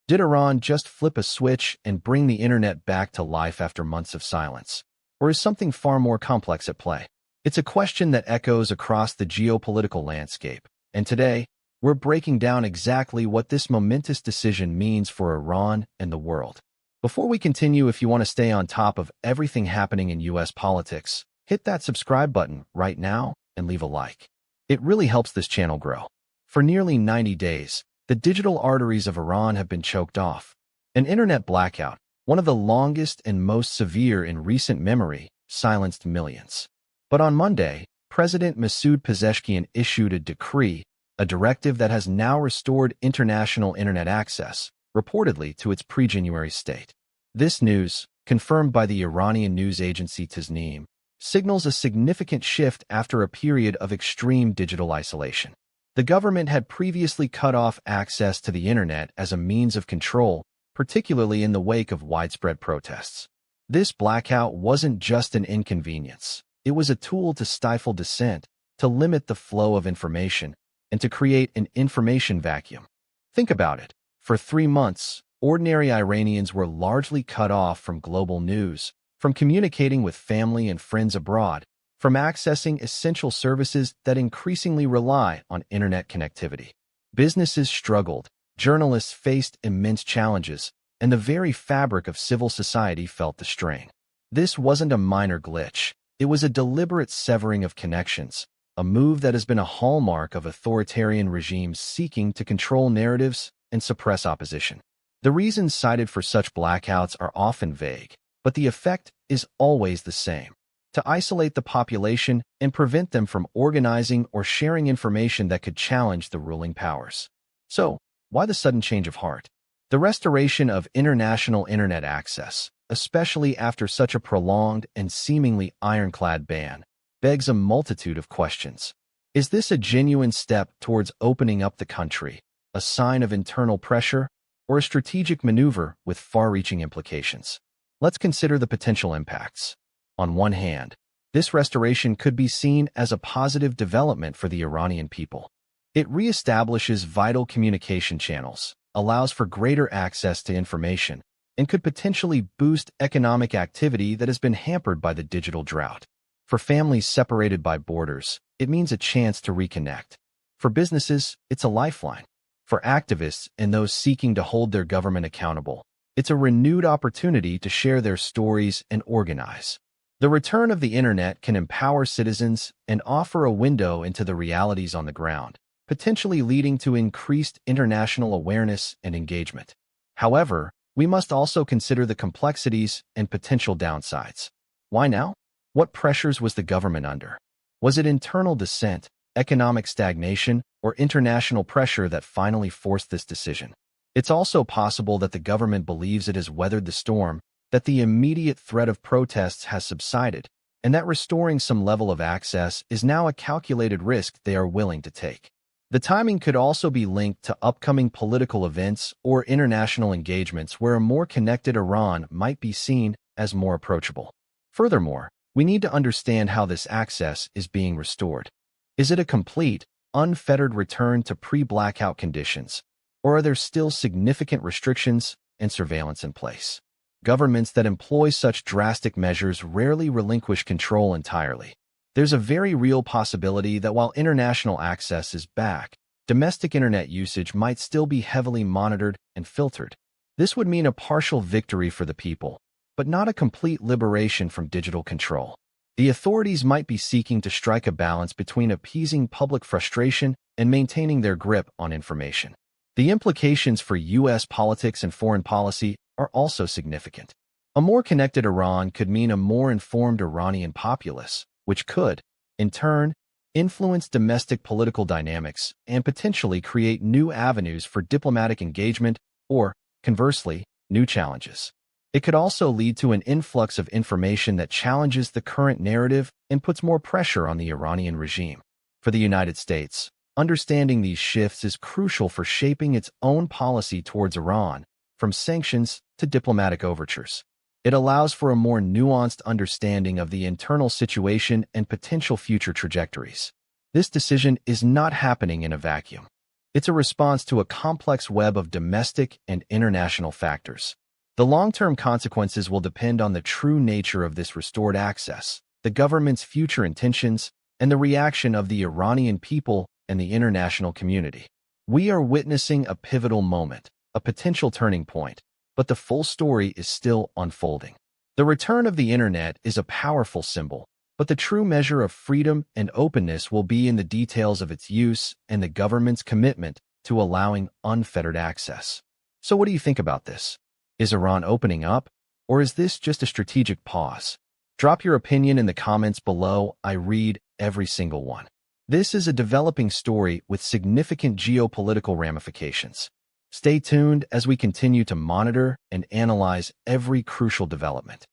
Did Iran just flip a switch and bring the internet back to life after months of silence? Or is something far more complex at play? It's a question that echoes across the geopolitical landscape, and today, we're breaking down exactly what this momentous decision means for Iran and the world. Before we continue, if you want to stay on top of everything happening in U.S. politics, hit that subscribe button right now and leave a like. It really helps this channel grow. For nearly 90 days, the digital arteries of Iran have been choked off. An internet blackout, one of the longest and most severe in recent memory, silenced millions. But on Monday, President Masoud Pezeshkian issued a decree, a directive that has now restored international internet access, reportedly to its pre-January state. This news, confirmed by the Iranian news agency Tasnim, signals a significant shift after a period of extreme digital isolation. The government had previously cut off access to the internet as a means of control, particularly in the wake of widespread protests. This blackout wasn't just an inconvenience. It was a tool to stifle dissent, to limit the flow of information, and to create an information vacuum. Think about it. For 3 months, ordinary Iranians were largely cut off from global news, from communicating with family and friends abroad, from accessing essential services that increasingly rely on internet connectivity. Businesses struggled, journalists faced immense challenges, and the very fabric of civil society felt the strain. This wasn't a minor glitch. It was a deliberate severing of connections, a move that has been a hallmark of authoritarian regimes seeking to control narratives and suppress opposition. The reasons cited for such blackouts are often vague, but the effect is always the same: to isolate the population and prevent them from organizing or sharing information that could challenge the ruling powers. So, why the sudden change of heart? The restoration of international internet access, especially after such a prolonged and seemingly ironclad ban, begs a multitude of questions. Is this a genuine step towards opening up the country, a sign of internal pressure, or a strategic maneuver with far-reaching implications? Let's consider the potential impacts. On one hand, this restoration could be seen as a positive development for the Iranian people. It reestablishes vital communication channels, allows for greater access to information, and could potentially boost economic activity that has been hampered by the digital drought. For families separated by borders, it means a chance to reconnect. For businesses, it's a lifeline. For activists and those seeking to hold their government accountable, it's a renewed opportunity to share their stories and organize. The return of the internet can empower citizens and offer a window into the realities on the ground, potentially leading to increased international awareness and engagement. However, we must also consider the complexities and potential downsides. Why now? What pressures was the government under? Was it internal dissent, economic stagnation, or international pressure that finally forced this decision? It's also possible that the government believes it has weathered the storm, that the immediate threat of protests has subsided, and that restoring some level of access is now a calculated risk they are willing to take. The timing could also be linked to upcoming political events or international engagements where a more connected Iran might be seen as more approachable. Furthermore, we need to understand how this access is being restored. Is it a complete, unfettered return to pre-blackout conditions, or are there still significant restrictions and surveillance in place? Governments that employ such drastic measures rarely relinquish control entirely. There's a very real possibility that while international access is back, domestic internet usage might still be heavily monitored and filtered. This would mean a partial victory for the people, but not a complete liberation from digital control. The authorities might be seeking to strike a balance between appeasing public frustration and maintaining their grip on information. The implications for U.S. politics and foreign policy are also significant. A more connected Iran could mean a more informed Iranian populace, which could, in turn, influence domestic political dynamics and potentially create new avenues for diplomatic engagement or, conversely, new challenges. It could also lead to an influx of information that challenges the current narrative and puts more pressure on the Iranian regime. For the United States, understanding these shifts is crucial for shaping its own policy towards Iran, from sanctions to diplomatic overtures. It allows for a more nuanced understanding of the internal situation and potential future trajectories. This decision is not happening in a vacuum. It's a response to a complex web of domestic and international factors. The long-term consequences will depend on the true nature of this restored access, the government's future intentions, and the reaction of the Iranian people and the international community. We are witnessing a pivotal moment, a potential turning point, but the full story is still unfolding. The return of the internet is a powerful symbol, but the true measure of freedom and openness will be in the details of its use and the government's commitment to allowing unfettered access. So what do you think about this? Is Iran opening up, or is this just a strategic pause? Drop your opinion in the comments below. I read every single one. This is a developing story with significant geopolitical ramifications. Stay tuned as we continue to monitor and analyze every crucial development.